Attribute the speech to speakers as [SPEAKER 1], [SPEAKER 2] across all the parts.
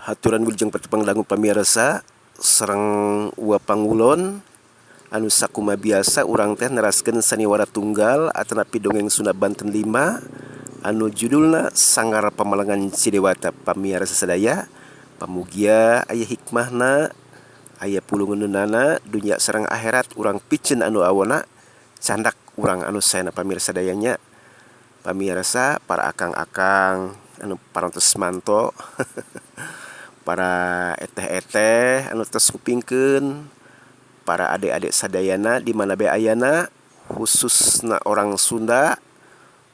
[SPEAKER 1] Haturan wilujeng patepanglangun pamirsa sareng ua pangulon anu sakuma biasa urang teh neraskeun saniwara tunggal atanapi dongeng Sunda Banten 5 anu judulna Sanggar Pamalangan Cidewata. Pamirsa sadaya, pamugia aya hikmahna, aya pulungeunana dunya sareng akhirat urang piceun anu awona candak urang anu saena pamirsa sadayanya. Pamirsa para akang-akang anu parantos manto para eteh-eteh anu tos kupingkeun, para adik-adik sadayana di mana bae ayana, khususna orang Sunda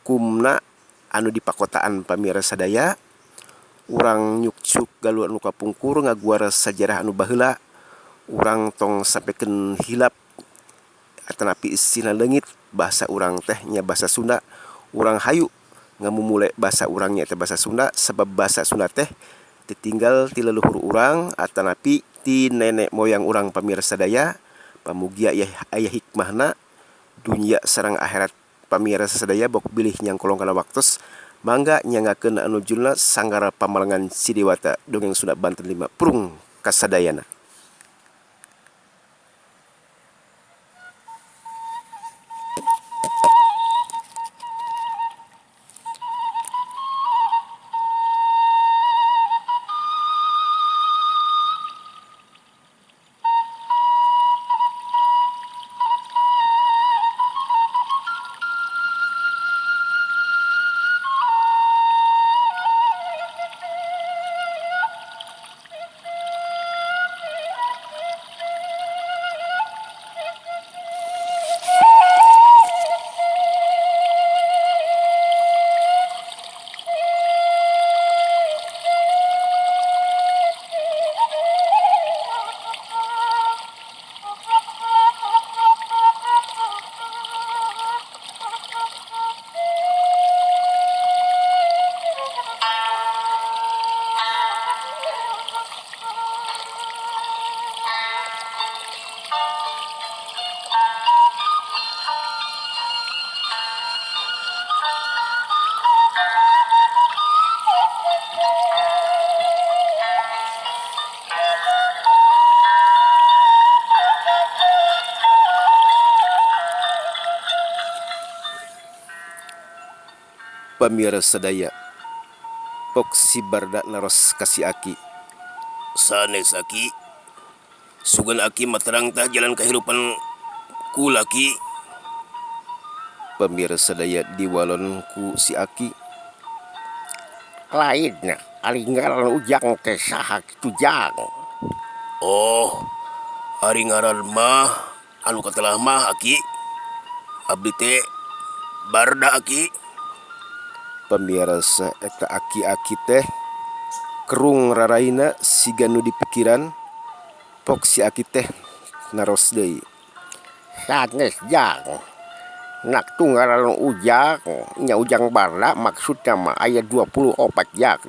[SPEAKER 1] kumna anu di pakotaan pamirsa sadaya. Urang nyukcuk galuh anu kapungkur ngaguar sajarah anu baheula, urang tong sampikeun hilap atanapi istina leungit bahasa urang teh nya bahasa Sunda. Urang hayu ngamumule bahasa urangnya teh bahasa Sunda, sabab bahasa Sunda teh ditinggal ti leluhur urang atanapi ti nenek moyang urang pamirsa sadaya. Pamugia aya hikmahna dunya sareng akhirat pamirsa sadaya. Bok bilih nyangkolong kana waktos mangga nyangakeun anu judulna Sanggar Pamalangan Cidewata dongeng Sunda Banten 5 prung kasadayana. Pamirsa sadaya, pok si barda naros kasih aki.
[SPEAKER 2] Sanes aki, sugan aki materang tah jalan kehidupan kulaki.
[SPEAKER 1] Pamirsa sadaya diwalon ku si aki.
[SPEAKER 3] Lainna alinggaran ujang teh saha kitu jang.
[SPEAKER 2] Oh, ari ngaran mah anu katelah mah aki. Abdi teh barda aki.
[SPEAKER 1] Pamirsa eta aki-aki teh kerung raraina siga nu dipikiran, pok si aki teh naros deui.
[SPEAKER 3] Sanes jang. Nak tunggalan ujang, nya ujang barda maksudna mah aya 24 jang.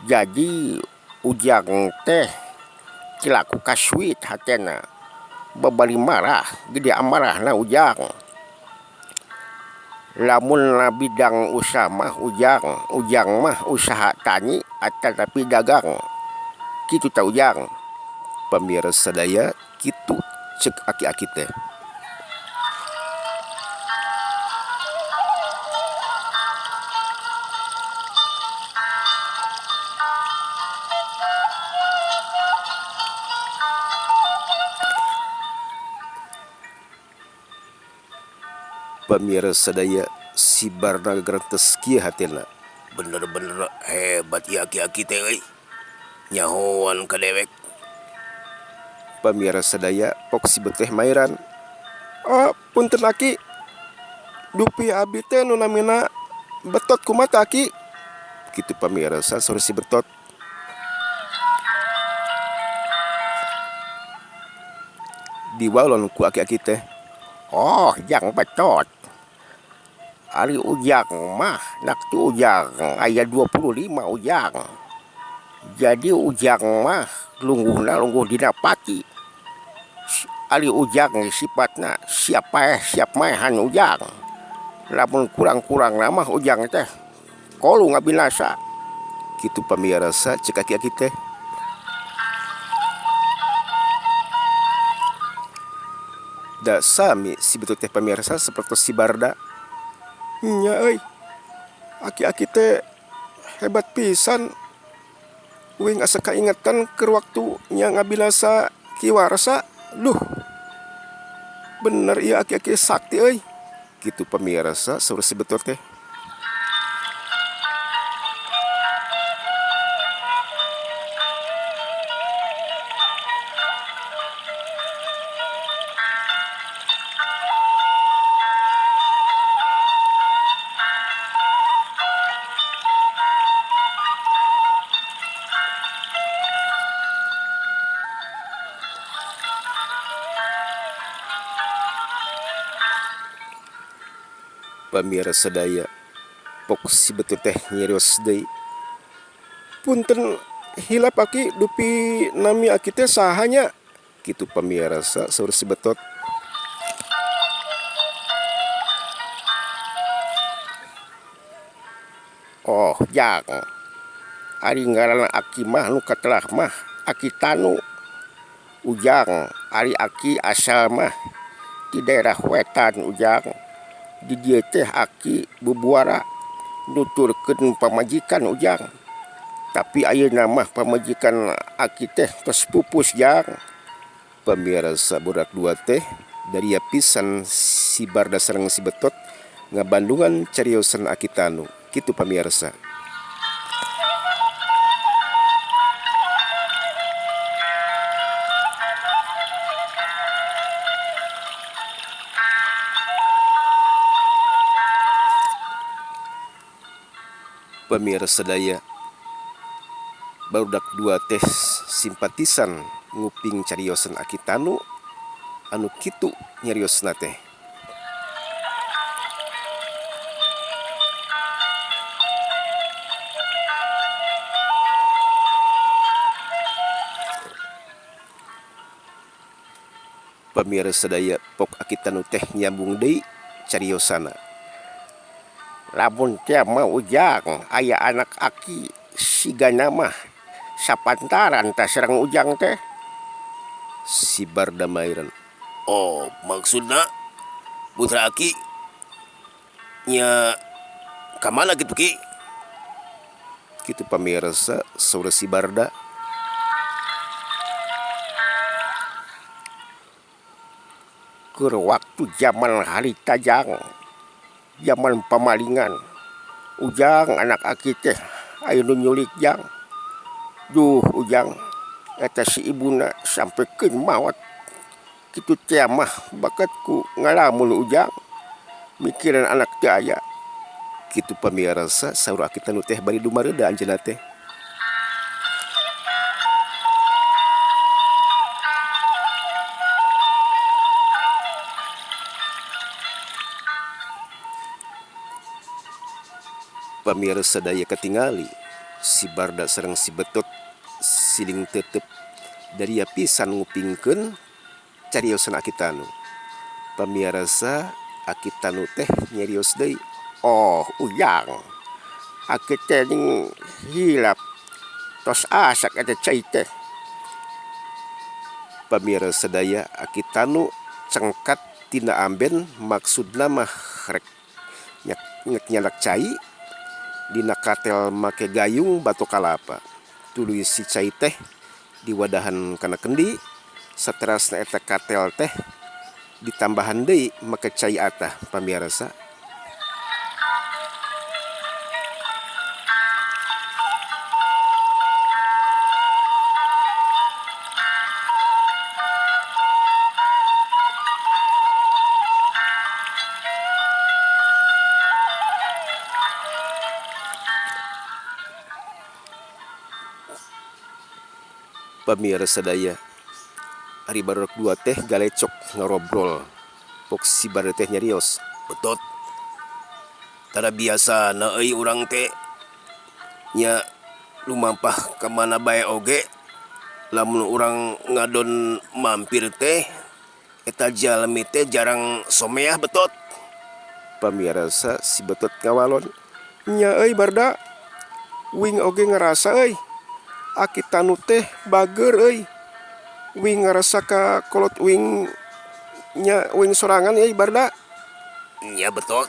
[SPEAKER 3] Jadi ujang teh cilaku kasuit hatena. Babari marah, gede amarahna ujang. Lamun na bidang usaha mah ujang mah usaha tani atanapi dagang. Kitu ta ujang.
[SPEAKER 1] Pamirsa sadaya kitu ceuk aki-aki teh. Pamirsa sadaya si barna gerantes kieu hatilna.
[SPEAKER 2] Bener-bener hebat ya aki-aki teh euy. Nyahoan ka dewek.
[SPEAKER 1] Pamirsa sadaya pok si beteh mairan. Punten aki, dupi abdi teh nu namina Betot kumata aki. Kitu pamirsa sore si Betot. Diwalon ku aki-aki teh.
[SPEAKER 3] Oh, jang Betot. Ari ujang mah nak tu ujang aya 25 ujang. Jadi ujang mah lungguhna lungguh dina pati. Ari ujang sifatna siap maehan ujang. Lamun kurang-kurang mah ujang teh kolu ngabinasa.
[SPEAKER 1] Kitu pamirsa cek aki-aki teh. Da sami si betul teh pamirsa seperti si Barda. Nya euy, aki-aki teh hebat pisan. Uing asa kaingatan keur waktu nya ngabilasa kiwarsa. Duh, bener ieu aki-aki sakti euy. Kitu pamirsa saur si betul teh. Pamirsa sadaya pok si betul teh nyerios deui. Punten hilap aki dupi nami aki teh sahanya. Kitu pamirsa saur si betot.
[SPEAKER 3] Oh jang, ari ngaranna aki mah nu katelah mah Aki Tanu. Ujang ari aki asal mah di daerah wetan ujang. Di dieu teh aki bubuara nuturkeun pamajikan ujang. Tapi ayeuna mah pamajikan aki teh tos pupus jang.
[SPEAKER 1] Pamirsa budak dua teh dari pisan si Barda sareng si Betot ngabandungan cariosan Aki Tanu. Kitu pamirsa. Pamirsa sadaya barudak dua teh simpatisan nguping cariosan Aki Tanu anu kitu nyariosna teh. Pamirsa sadaya pok Aki Tanu teh nyambung deui cariosana.
[SPEAKER 3] Lamun teh mah ujang aya anak aki sigana mah sapantaran tah sareng ujang teh.
[SPEAKER 1] Si Barda mairan.
[SPEAKER 2] Oh, maksudna putra aki nya kamana gitu ki?
[SPEAKER 1] Kitu pamirsa saur si Barda.
[SPEAKER 3] Keur waktu zaman harita jang, zaman pamalingan ujang anak aki teh aya nu nyulik jang. Duh ujang eta si ibuna sampekeun maot. Kitu teh mah bakatku ngalamun ujang mikiran anak teh aya.
[SPEAKER 1] Kitu pamirsa saur Aki Tanu teh bari dumareuda anjeunna teh. Pamirsa daya katingali si Barda sareng si Betot siling tetep dari pisan ngupingkeun cariosan Aki Tanu. Pamirsa Aki Tanu teh nyerios deui.
[SPEAKER 3] Oh ujang aki teh ning hilap tos asak eta cai teh.
[SPEAKER 1] Pamirsa sadaya Aki Tanu cengkat tina amben maksudna mah rek nyak cai dina katel make gayung batu kalapa. Tuluy si cai teh diwadahan kana kendi saterasna eta katel teh ditambahan deui make cai atah pamirsa. Pamirsa sadaya ari barudak dua teh galecok ngarobrol pok si Barda teh nyarios.
[SPEAKER 2] Betot. Tara biasa na euy urang teh nya lumampah ka mana bae oge lamun urang ngadon mampir teh eta jalmi teh jarang someah betot.
[SPEAKER 1] Pamirsa si Betot ngawalon. Nya euy Barda, Wing oge ngerasa aki tanu teh bager wing ngerasa ka kolot wing nya wing sorangan Barda.
[SPEAKER 2] Ya betul.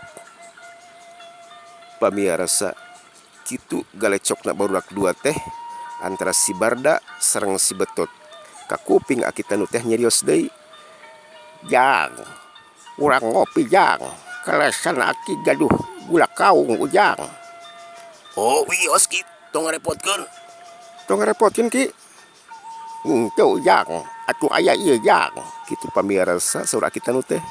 [SPEAKER 1] Pamiarsa kitu galecokna barudak dua teh antara si Barda sareng si Betot. Ka kuping aki tanu teh nyerios deui.
[SPEAKER 3] Jang, urang ngopi jang. Kalesan aki gaduh gula kaung ujang.
[SPEAKER 2] Oh wios ki tong repotkeun.
[SPEAKER 1] Tong ngarepotkeun Ki.
[SPEAKER 3] Henteu jang, atuh aya ieu jang.
[SPEAKER 1] Kitu pamiarsa saur aki tanu teh.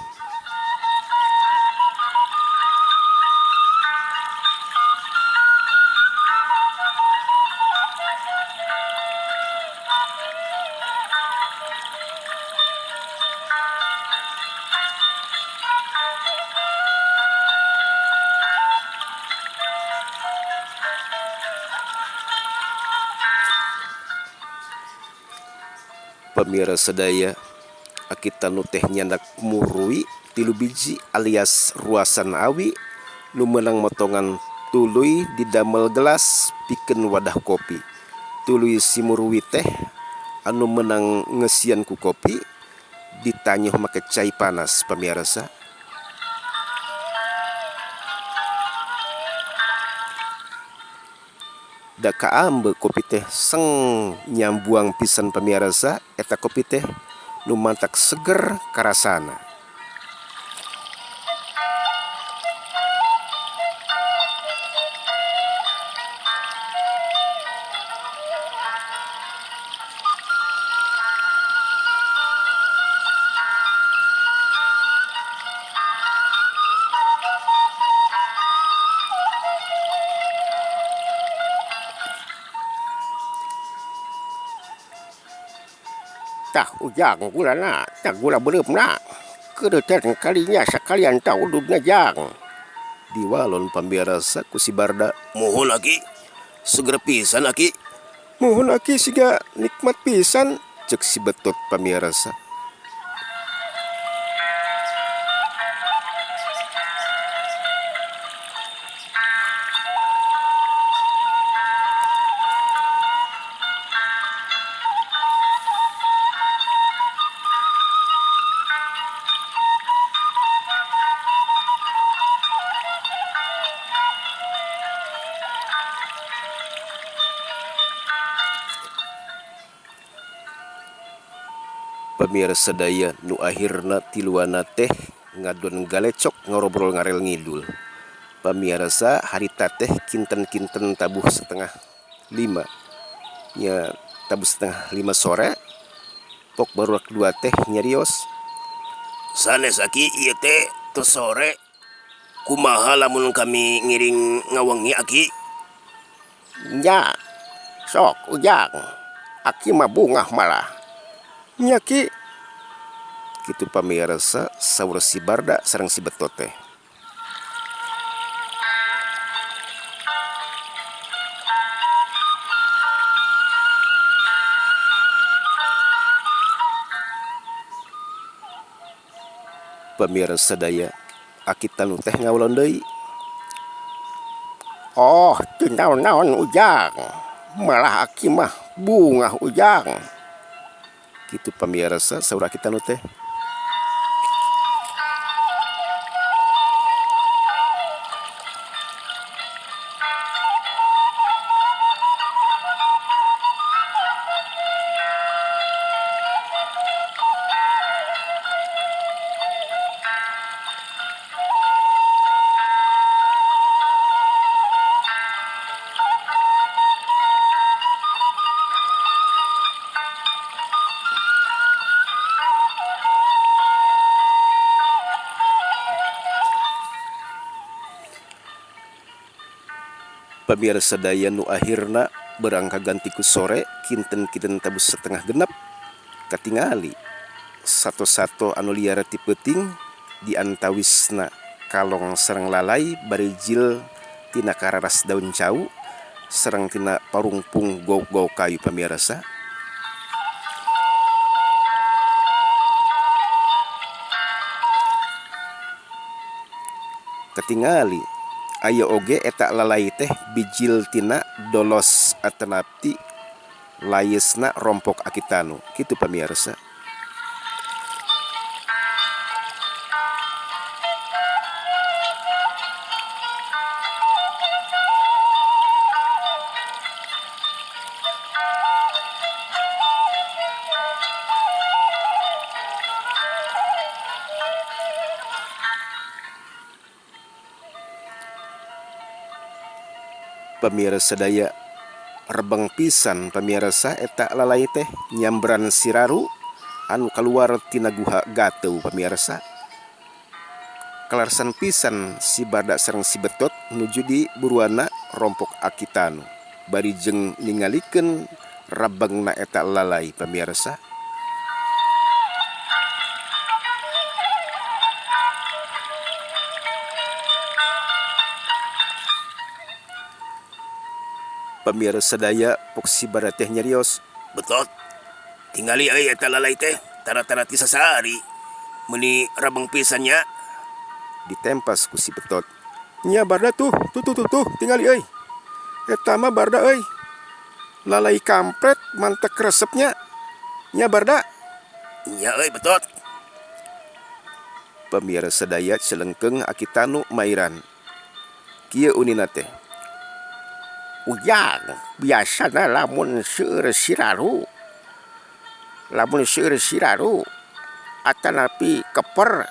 [SPEAKER 1] Pamirsa sadaya aki tanu teh nyandak murui 3 biji alias ruasan awi nu meunang motongan tuluy didamel gelas pikeun wadah kopi. Tuluy si murui teh anu meunang ngeusian ku kopi ditanyuh make cai panas pamirsa. Da kaambe kopi teh seng nyambuang pisan pamirsa eta kopi teh nu mantak seger karasana.
[SPEAKER 3] Tah ujang gulana, tah gula bereupna. Kedeuten kalinya sakalian taududna jang.
[SPEAKER 1] Diwalon pamirsa ku si Barda.
[SPEAKER 2] Muhun aki. Seger pisan aki.
[SPEAKER 1] Muhun aki siga nikmat pisan cek si Betot pamirsa. Pamirsa sadaya nu akhirna tiluana teh ngadon galecok ngobrol ngarel ngidul. Pamirsa harita teh kinten-kinten tabuh setengah 5. Nya tabuh setengah 5 sore pok barudak 2 teh nyarios.
[SPEAKER 2] Sanes aki ieu teh teu sore. Kumaha lamun kami ngiring ngawengi aki?
[SPEAKER 3] Nya, sok ujang. Aki mah bungah malah.
[SPEAKER 1] Nya Ki. Kitu pamirsa saur si Barda sareng si Betot teh. Pamirsa sadaya aki tanu teh ngawulon deui.
[SPEAKER 3] Oh, teu naon-naon ujang. Malah aki mah bungah ujang.
[SPEAKER 1] Kitu pamirsa saur aki tanu teh. Pamirsa sadaya nu akhirna berangka ganti ku sore kinten-kinten tabus setengah genep katingali sato-sato anu liar ti peuting di antawisna kalong sareng lalai barijil tina kararas daun cau sareng tina parungpung gou-gou kayu pamirsa. Katingali Aya oge eta lalai teh bijil tina dolos atanapti layesna rompok akitanu kitu pamirsa. Pamirsa daya rebeng pisan pamirsa eta lalai teh nyambran siraru anu keluar tina guha gateu pamirsa. Kelarsan pisan si Barda sareng si Betot nuju di buruana rompok akitanu bari jeung ningalikeun rebengna eta lalai pamirsa. Pamirsa daya pok si Barda teh nyarios.
[SPEAKER 2] Betot, tingali euy eta lalai teh tara-tara ti sasari. Meni rabeng pisannya.
[SPEAKER 1] Ditempas ku si Betot. Nya Barda tuh tingali euy. Eta mah Barda euy. Lalai kampret mantek resepnya. Nya Barda.
[SPEAKER 2] Nya euy Betot.
[SPEAKER 1] Pamirsa daya celengkeung akitanu mairan. Kieu unina teh.
[SPEAKER 3] Ujang biasana lamun seueur siraru atanapi keper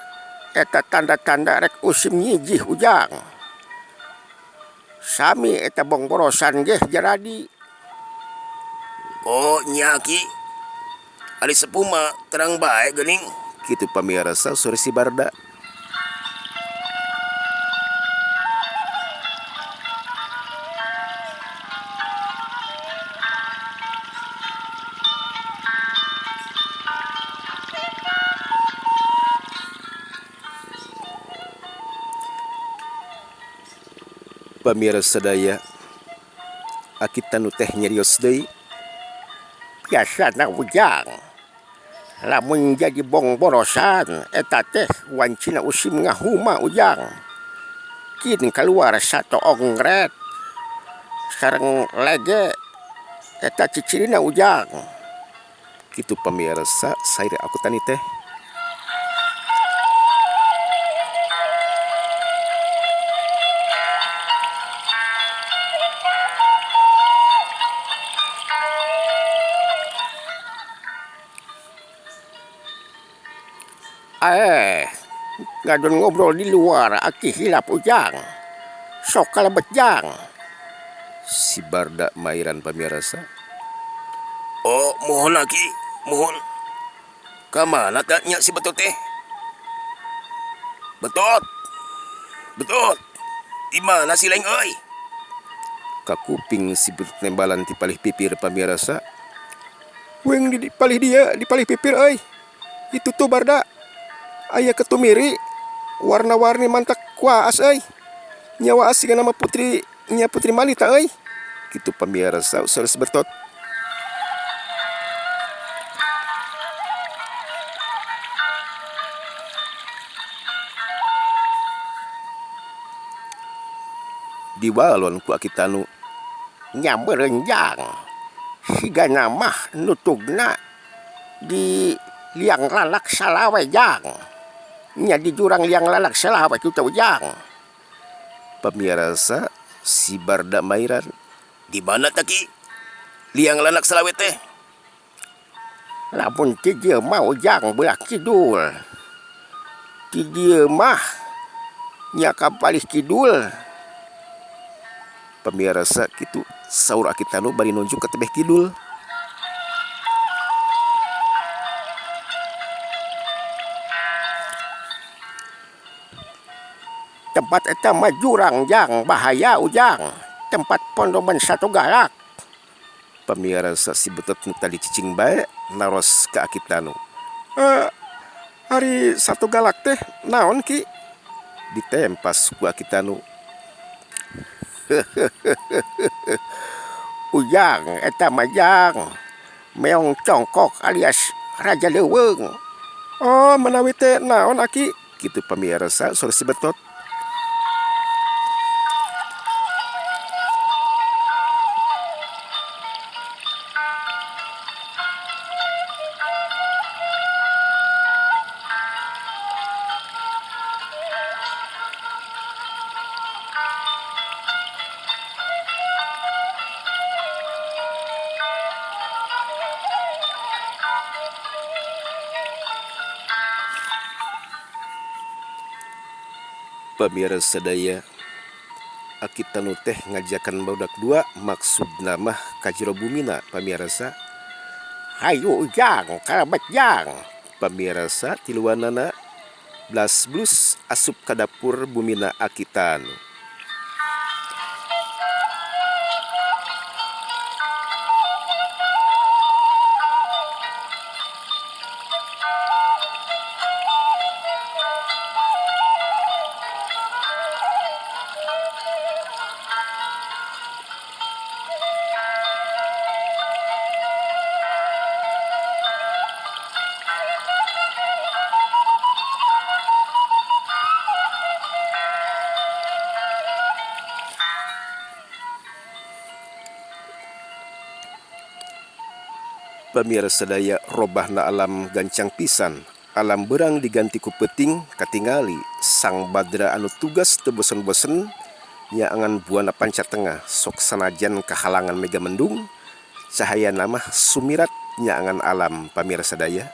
[SPEAKER 3] eta tanda-tanda rek usim nyijih ujang. Sami eta bongborosan ge jaradi.
[SPEAKER 2] Oh nya ki. Ari sepuh mah terang bae geuning.
[SPEAKER 1] Kitu pamirsa sore si Barda. Pamirsa daya akitanu teh nyarios deui.
[SPEAKER 3] Biasana ujang lamun jadi bongborosan eta teh wancina usim ngahuma ujang. Kin keluar satu ongret sareng lege eta cicirina ujang.
[SPEAKER 1] Kitu pamirsa saire aku tani teh.
[SPEAKER 3] Ngadon ngobrol di luar aki hilap ujang. Sok kalebet jang.
[SPEAKER 1] Si Barda mairan pamirsa.
[SPEAKER 2] Oh mohon lagi, mohon. Kamana tak nya si Betot teh? Betot. Di mana si Leng euy?
[SPEAKER 1] Kakuping si Betot nembalan ti palih pipir pamirsa. Weng di palih pipir euy. Itu tuh Barda. Aya ketumiri warna-warni mantak kuaas euy. Nyawa asing nama putri Malita euy. Kitu pamirsa saur si Betot. Diwalon ku akitanu.
[SPEAKER 3] Nyameureun jang. Sigana mah nutugna di liang lalak salawe jang. Nya di jurang liang lalak salawe tu ujang.
[SPEAKER 1] Pamirsa si Barda mairan.
[SPEAKER 2] Di mana taki? Liang lanak salawe teh.
[SPEAKER 3] Lamun ti dieu mah ujang belah kidul. Ti dieu mah nya ka palih kidul.
[SPEAKER 1] Pamirsa kitu saur akitanu bari nunjuk ka tebeh kidul.
[SPEAKER 3] Tempat eta mah jurang jang bahaya ujang. Tempat pondoman satu galak.
[SPEAKER 1] Pamirsa si Betot nu tadi cicing bae naros ka akitanu. Hari satu galak teh naon ki? Ditempas ku akitanu.
[SPEAKER 3] Ujang eta mah jang meong congkok alias raja leuweung.
[SPEAKER 1] Oh menawi teh naon aki? Kitu pamirsa saur si Betot. Pamirsa sadaya, aki tanu teh ngajakan barudak dua maksud nama kajero bumina pamirsa.
[SPEAKER 3] Hayu ujang karabat jang.
[SPEAKER 1] Pamirsa tiluanana blas blus asup ka dapur bumina aki tanu. Pamirsa sadaya, robahna alam gancang pisan. Alam berang diganti ku peting katingali sang badra anu tugas teu bosen-bosen nya angan buana panca tengah sok sanajan kahalangan mega mendung cahaya namah sumirat nya angan alam pamirsa sadaya.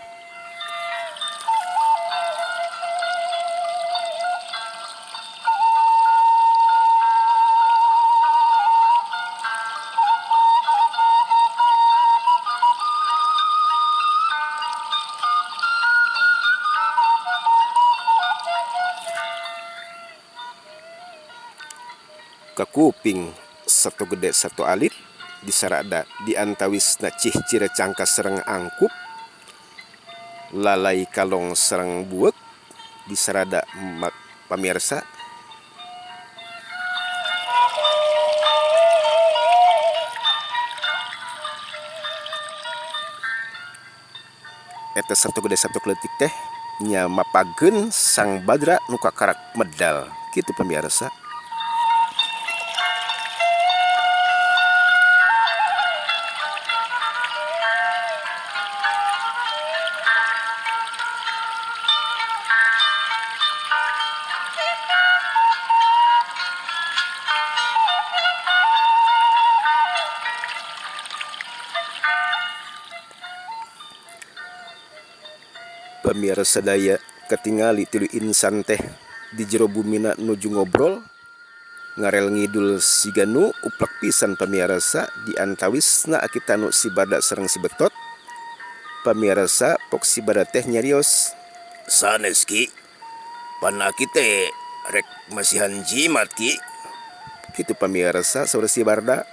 [SPEAKER 1] Kakuping satu gede satu alit disarada di antawisna cih cire cangka sereng angkup lalai kalong sereng buek disarada pamirsa. Eta satu gede satu kletik teh nya mapageun sang badra nu kakarak medal kitu pamirsa. Pamirsa sadaya, katingali tilu insan teh di jero bumina nuju ngobrol ngarel ngidul siganu uplak pisan pamirsa di antawisna akitanu si bada sareng si betot. Pamirsa pok si bada teh nyarios.
[SPEAKER 2] Sanes ki, panaki teh rek masihan jimat ki.
[SPEAKER 1] Kitu pamirsa saur si barda.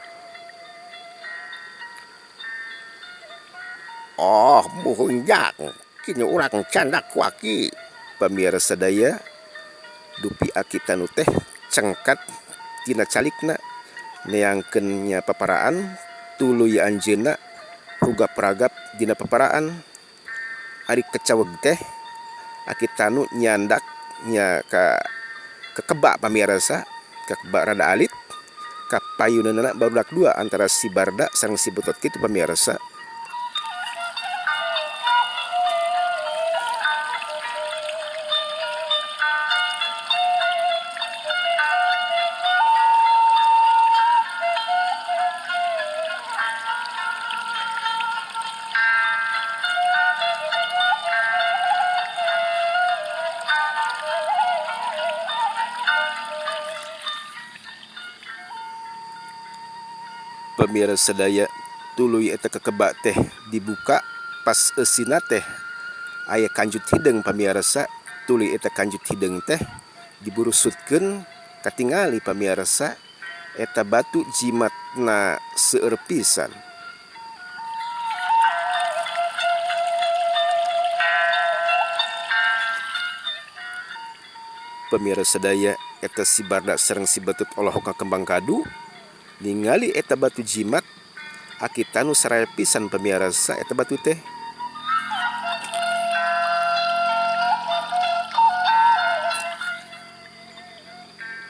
[SPEAKER 3] Oh muhun jang. Kini urang candak waki.
[SPEAKER 1] Pamirsa sadaya, dupi aki tanu teh cengkat tina calikna neangkeun nya paparaan tuluy anjeunna rugap ragap dina paparaan. Ari kecaweg teh aki tanu nyandak nya ka keba pamirsa, keba rada alit ka payuneunana barudak dua antara si barda sareng si betot kitu pamirsa. Pamirsa sadaya, tuluy eta kekeba teh dibuka pas eusina teh aya kanjut hideung pamirsa. Tuluy eta kanjut hideung teh diburusutkeun katingali pamirsa eta batu jimatna seueur pisan. Pamirsa sadaya, eta si barda sareng si betot olohok ka kembang kadu ningali eta batu jimat aki tanu saraya pisan pamirsa eta batu teh.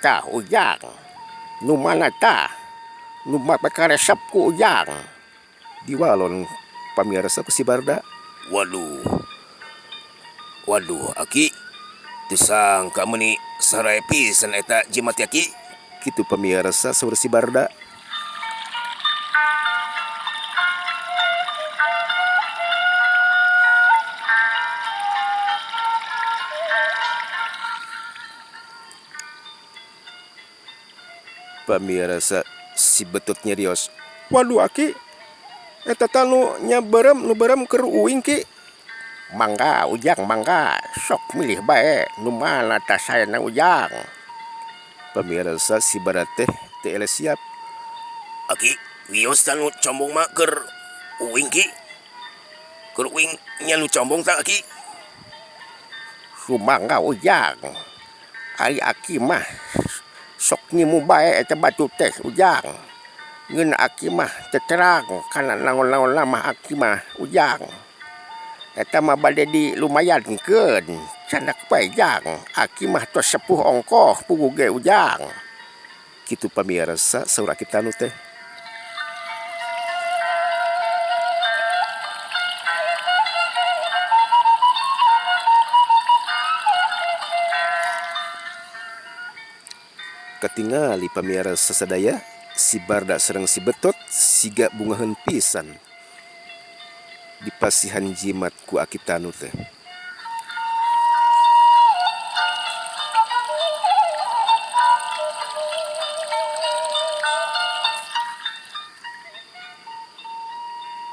[SPEAKER 3] Tah ujang. Nu mana tah? Nu mapakaresep ku ujang.
[SPEAKER 1] Diwalon pamirsa ku si barda.
[SPEAKER 2] Waduh, aki disangka meuni saraya pisan eta jimat aki.
[SPEAKER 1] Kitu pamirsa saur si barda. Pamirasa si betot nyarios.
[SPEAKER 3] Waduh aki, eta nu berem keur uing ki. Mangga ujang mangga, sok milih bae nu mana tas saena ujang.
[SPEAKER 1] Pamirasa si barat teh teu eleh siap.
[SPEAKER 2] Aki, wios tanu combong mah keur uing ki. Keur uing nya nu combong tak aki.
[SPEAKER 3] Sumangga ujang. Ari aki mah sok ngimu bae eta batu teh ujang. Ngeun aki mah teu terang kana naon-naon mah aki mah ujang. Eta mah bade di lumayankeun, candak bae jang. Aki mah tos sepuh ongkoh puguh ge ujang.
[SPEAKER 1] Kitu pamirasa saur aki tanu teh. Katingali pamirasa sadaya si Barda sareng si Betot siga bungaheun pisan di pasihan jimat ku aki tanu teh.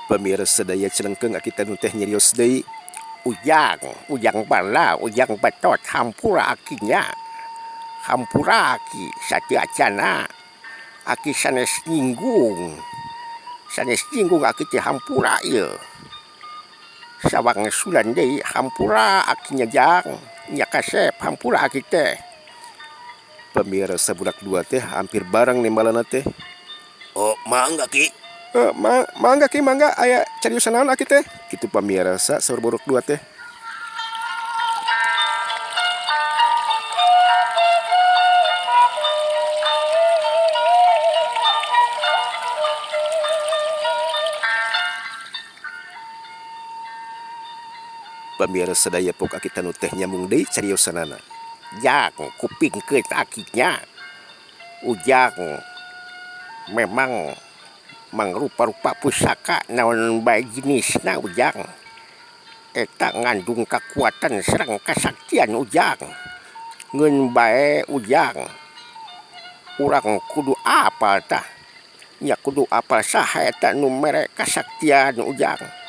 [SPEAKER 1] Pamirasa sadaya celengkeung aki tanu teh nyarios deui.
[SPEAKER 3] Ujang bala, ujang Betot hampura akinya. Hampura aki satiacana. Aki sanes nyinggung. Sanes nyinggung aki teh hampura ieu. Sawang sulan deui hampura akinya jang. Nya kasep hampura aki teh.
[SPEAKER 1] Pamirasa budak dua teh hampir bareng nembalana teh.
[SPEAKER 2] Oh, mangga ki.
[SPEAKER 3] Mangga ki mangga aya cariusan naon aki teh.
[SPEAKER 1] Kitu pamirasa saur budak dua teh. Pamirasa sadaya pok aki tanu teh nyambung deui cariosanana.
[SPEAKER 3] Jang kupingkeun akinya. Ujang memang mangrupa-rupa pusaka naon bae jenisna ujang. Eta ngandung kekuatan sareng kasaktian ujang. Ngeun bae ujang. Urang kudu apal tah. Nya kudu apal saha eta nu mere kasaktian ujang.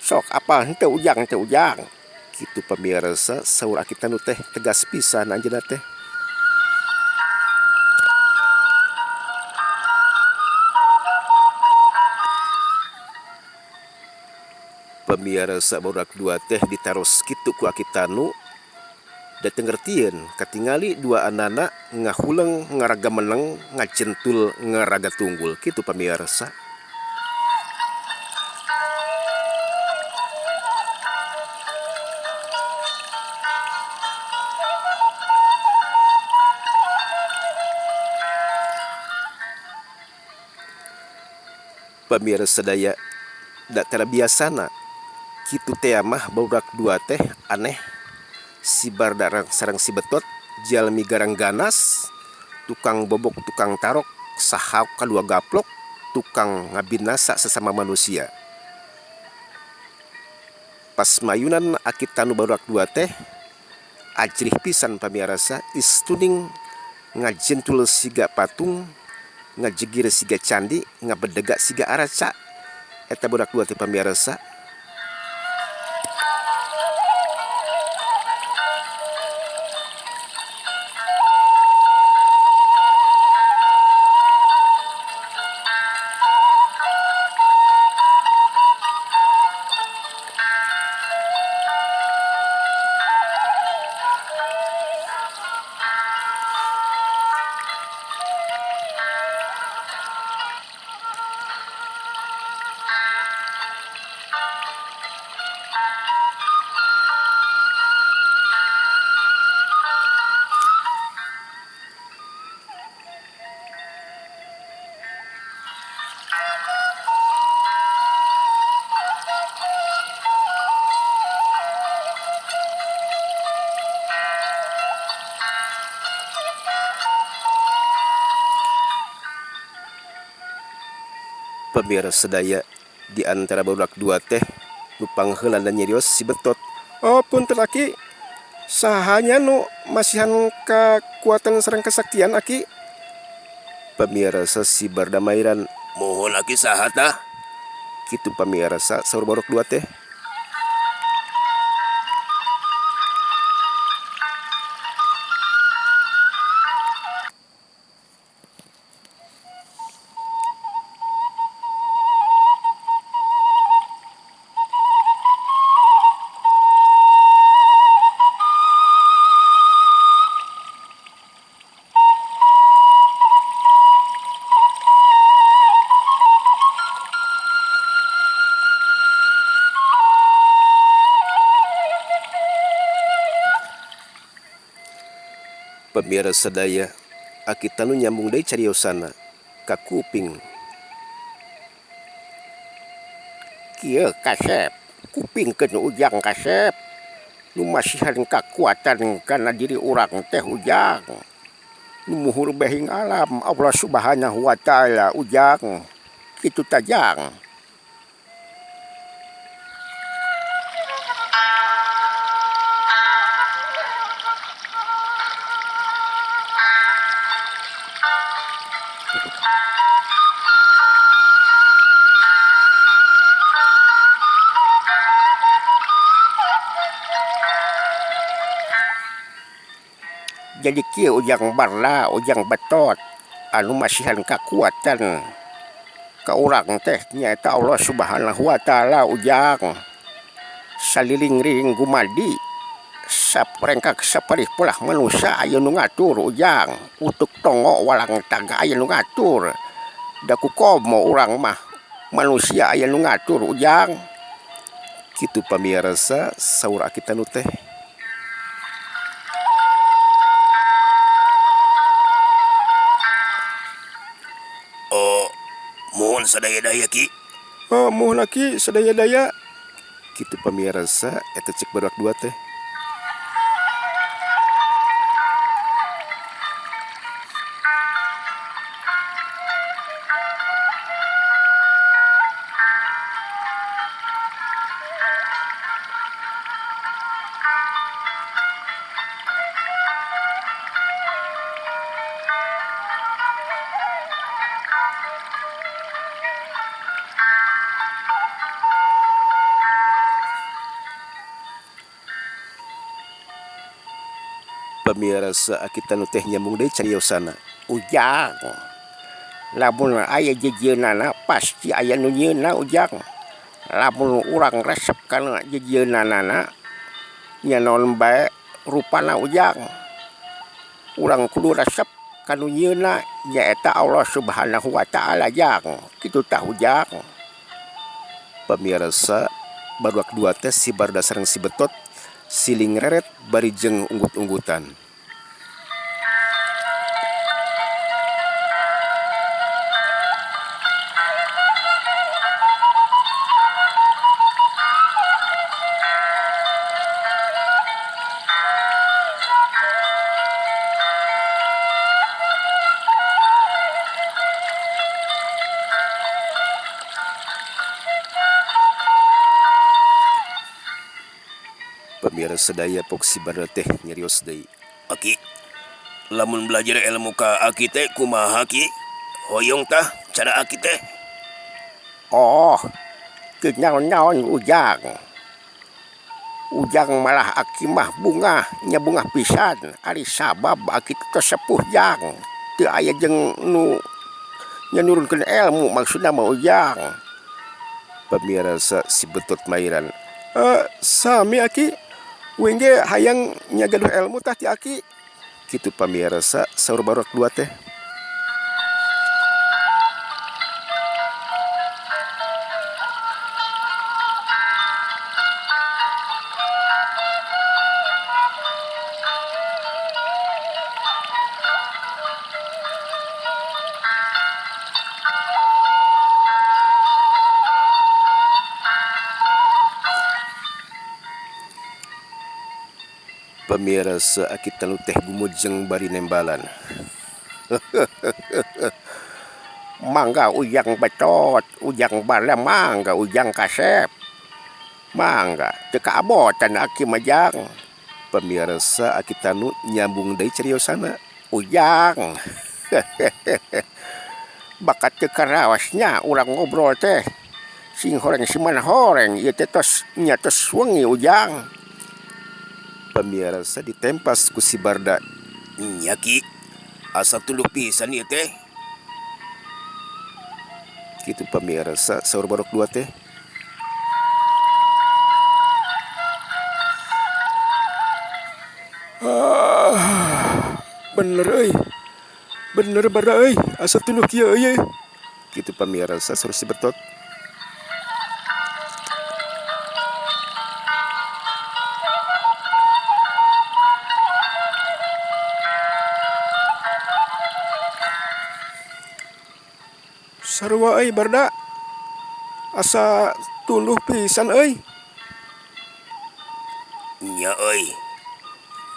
[SPEAKER 3] Sok apal henteu ujang teu ujang.
[SPEAKER 1] Kitu pamirasa saur aki tanu teh tegas pisan anjeunna teh. Pamirasa budak dua teh ditaros kitu ku aki tanu da teu ngartieun katingali dua anana ngahuleng ngaraga meneng ngacentul ngaraga tunggul kitu pamirasa. Pamirasa sadaya da tara biasana kitu teh mah budak dua teh aneh. Si Barda sareng si Betot jalmi garang ganas, tukang bobok tukang tarok, sahauk kadua gaplok, tukang ngabinasa sesama manusia. Pas mayunan aki tanu budak dua teh ajrih pisan pamirasa istuning ngajentul siga patung, ngajegir siga candi, ngabedega siga araca. Eta budak dua teh pamirasa. Pamirasa sadaya di antara budak dua teh nu pangheula dan nyarios si Betot.
[SPEAKER 3] Oh punten aki. Sahanya nu masihan kekuatan sareng kesaktian aki.
[SPEAKER 1] Pamirasa si bardamairan
[SPEAKER 2] Mohon aki saha tah?
[SPEAKER 1] kitu pamirasa saur borok dua teh. Pamirasa sadaya aki tanu nyambung deui cariosana ka kuping.
[SPEAKER 3] Kieu kasep kupingkeun ujang kasep nu masihan kakuatan kana diri urang teh ujang nu muhur behing alam Allah Subhanahu wa taala ujang kitu tajang. Jadi kieu ujang barla ujang betot anu masihan kakuatan ka urang teh nyaeta Allah Subhanahu wa taala ujang saliling-liling gumadi saprengkak saperih pulah manusia aya nu ngatur ujang utuk tongo walang taga aya nu ngatur da kukomo urang mah manusia aya nu ngatur ujang.
[SPEAKER 1] Kitu pamirasa saur aki tanu teh.
[SPEAKER 2] Oh, mohon sadaya-daya ki.
[SPEAKER 1] Mohon aki sadaya-daya. Kitu pamirasa eta cek baruak dua teh. Pamirasa aki tanu teh nyambung deui cariosana.
[SPEAKER 3] Ujang lamun aya jejieunana pasti aya nu nyieunna ujang. Lamun urang resep kana jejieunana nya naon bae rupana ujang. Urang kudu resep kanu nyieunna nyaeta Allah Subhanahu wa taala jang. Kitu tah ujang.
[SPEAKER 1] Pamirasa baruak dua teh si barda sareng si betot siling reret bari jeung unggut-unggutan. Pamirasa sadaya pok si barda teh nyarios deui.
[SPEAKER 2] Aki, lamun belajar ilmu ka aki teh kumaha ki? Hoyong tah cara aki teh.
[SPEAKER 3] Oh, teu naon-naon ujang. Ujang malah aki mah bunga nya bunga pisan ari sabab aki teh sepuh jang. Teu aya jeung nu nya nurunkeun ilmu maksudna mah ujang.
[SPEAKER 1] Pamirasa si betot mairan. Sami aki. Wengge hayang nya gaduh ilmu tah ti aki. Kitu pamirasa saur baruak dua teh. Pamirasa aki tanu teh gumujeng bari nembalan.
[SPEAKER 3] Mangga ujang betot, ujang bala mangga ujang kasep. Mangga teu kaabotan aki mah jang.
[SPEAKER 1] Pamirasa aki tanu nyambung deui cariosana.
[SPEAKER 3] Ujang bakat kekerawasnya urang ngobrol teh sing horeng si mana horeng ieu teh tos nya tos wengi ujang.
[SPEAKER 1] Pamirsa ditempas ku si Barda.
[SPEAKER 2] Nya Ki, asa tuluh pisan ieu teh.
[SPEAKER 1] Kitu pamirsa saur Barok 2 teh.
[SPEAKER 3] Bener euy. Bener Barda euy, asa tuluh kieu euy.
[SPEAKER 1] Kitu pamirsa saur si Betot.
[SPEAKER 3] Sarua euy Barda. Asa tuluh pisan euy.
[SPEAKER 2] Nya euy.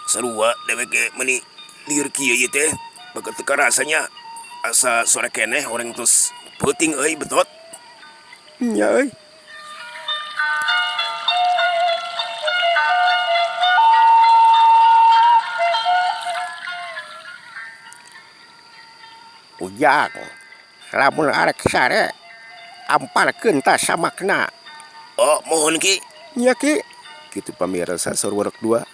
[SPEAKER 2] Sarua deweke meuni lieur kieu ieu teh bakat teu karasanya. Asa sore keneh orang tos peuting euy Betot.
[SPEAKER 3] Nya euy. Ujang, lamun arek sare ampalkeun ta samakna.
[SPEAKER 2] Oh, mohon Ki.
[SPEAKER 3] Nya Ki.
[SPEAKER 1] Kitu pamirsa saur Barok 2.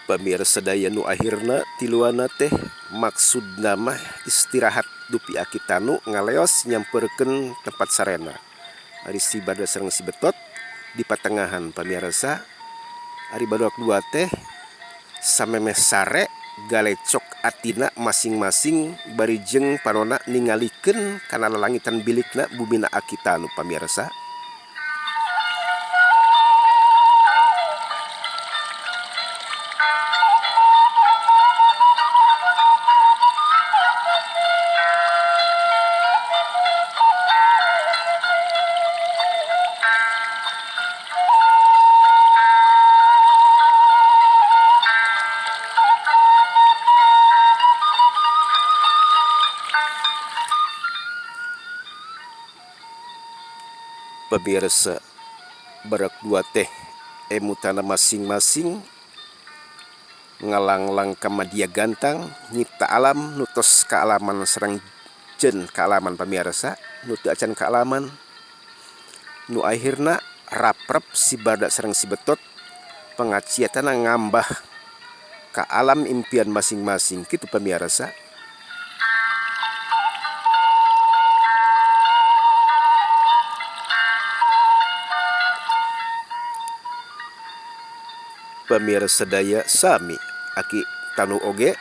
[SPEAKER 1] Pamirsa daya nu akhirna tiluana teh maksudna mah istirahat dupi akitanu ngaleos nyamperkeun tempat sarena. Ari si Barda sareng si Betot di patengahan pamirsa. Ari Barok 2 teh samemeh sare galecok atina masing-masing bari jeung panonna ningalikeun kana lalangitan bilikna bumina akitanu pamirsa. Pamirsa Barok 2 teh emutana masing-masing ngalanglang ka madia gantang nyipta alam nutos kaalaman sareng jeun kaalaman pamirsa nu teu acan kaalaman. Nu akhirna raprep si Barda sareng si Betot pangaciatana ngambah ka alam impian masing-masing kitu pamirsa. Pamirsa daya sami aki tanu oge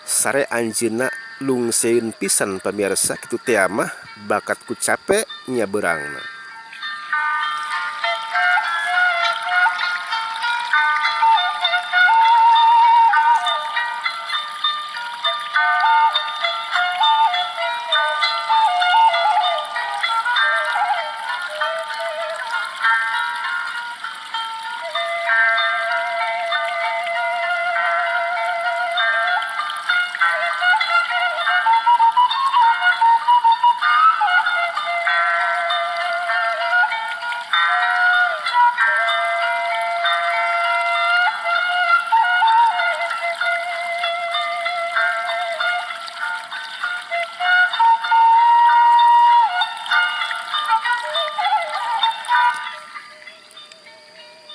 [SPEAKER 1] sare anjeunna lungseun pisan pamirsa kitu teh mah bakat ku cape nya beurangna.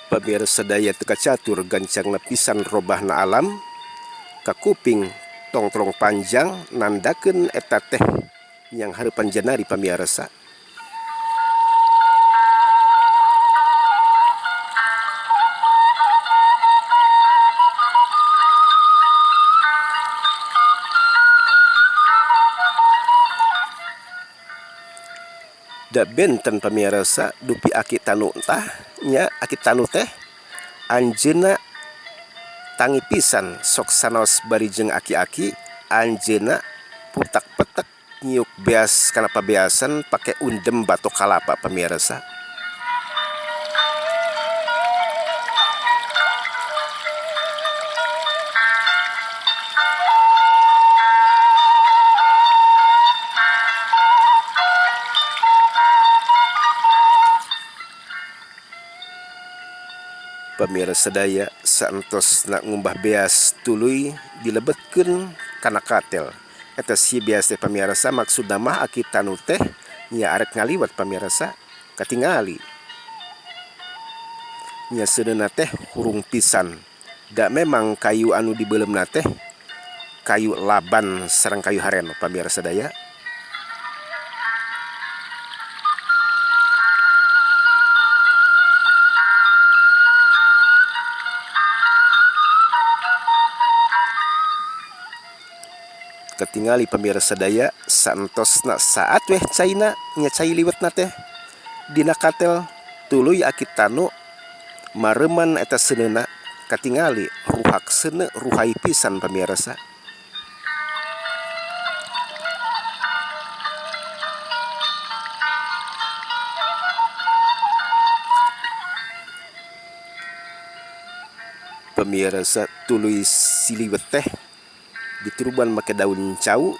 [SPEAKER 1] Pamirsa daya teka catur gancangna pisan robahna alam ka kuping tongtrong panjang nandakeun eta teh yang hareupan janari pamirsa. Da benten pamirsa dupi aki tanu tah nya aki tanu teh anjeunna tangi pisan sok sanaos bari jeung aki-aki anjeunna putak petek nyiuk beas kana pabeasan pake undem batok kalapa pamirsa. Pamirsa sadaya saentos nak ngumbah beas tuluy dilebetkeun kana katel. Eta si beas teh pamirsa maksudna mah akita nu teh nya arek ngaliwat pamirsa katingali. Nya seuneuna teh hurung pisan. Da memang kayu anu dibeuleumna teh kayu laban sareng kayu haren pamirsa sadaya. Ketingali pamirsa sadaya saentosna saat weh caina nya cai liwetna teh dina katel tuluy akitanu mareuman eta seuneuna katingali ruhak seuneu ruhai pisan pamirsa. Pamirsa tuluy siliwet teh dituruban make daun cau,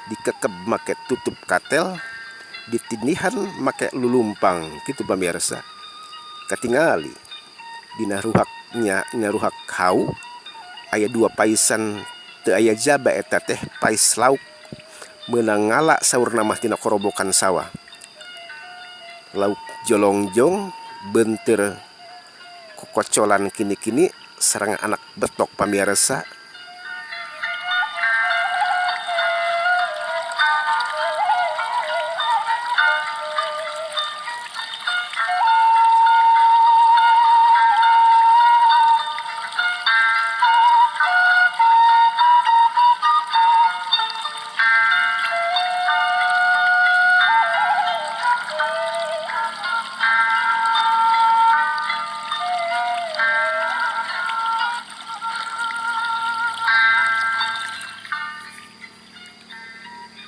[SPEAKER 1] dikekeb make tutup katel, ditindihan make lulumpang kitu pamirsa. Katingali dina ruhaknya ruhak hau aya 2 paisan teu aya jaba eta teh pais lauk meunang ngala saurna mah tina korobokan sawah. Lauk jolongjong beunteur kokocolan kini-kini sareng anak betok pamirsa.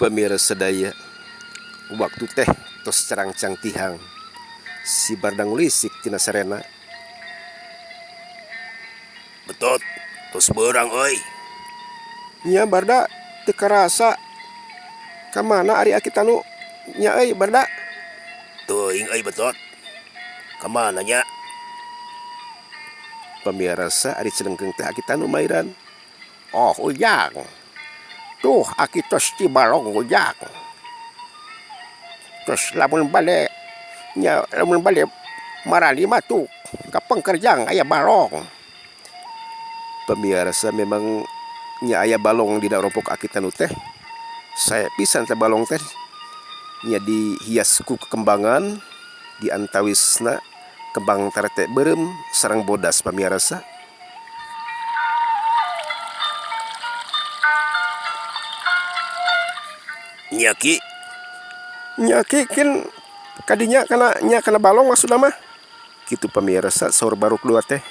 [SPEAKER 1] Pamirsa sadaya waktu teh tos carangcang tihang si bardang lisik tina sarena.
[SPEAKER 2] Betot, tos beurang euy.
[SPEAKER 3] Nya barda teu karasa ka mana ari akitanu nya euy barda.
[SPEAKER 2] Teuing euy betot. Kamana nya?
[SPEAKER 1] Pamirsa ari celengkeung teh akitanu mairan.
[SPEAKER 3] Oh ujang. Tuh aki tos ti balong ujang. Tos lamun bale marali mah tuh ka pengkerjang aya balong.
[SPEAKER 1] Pamirsa memang nya aya balong dina rompok akitanu teh. Saya pisan teh balong teh nya dihias ku kekembangan di antawisna kembang tarete beureum sareng bodas pamirsa.
[SPEAKER 2] Nyaki
[SPEAKER 3] Nyaki kin kadinya kana balong maksudna mah.
[SPEAKER 1] Kitu pamirsa saur baruk dua teh.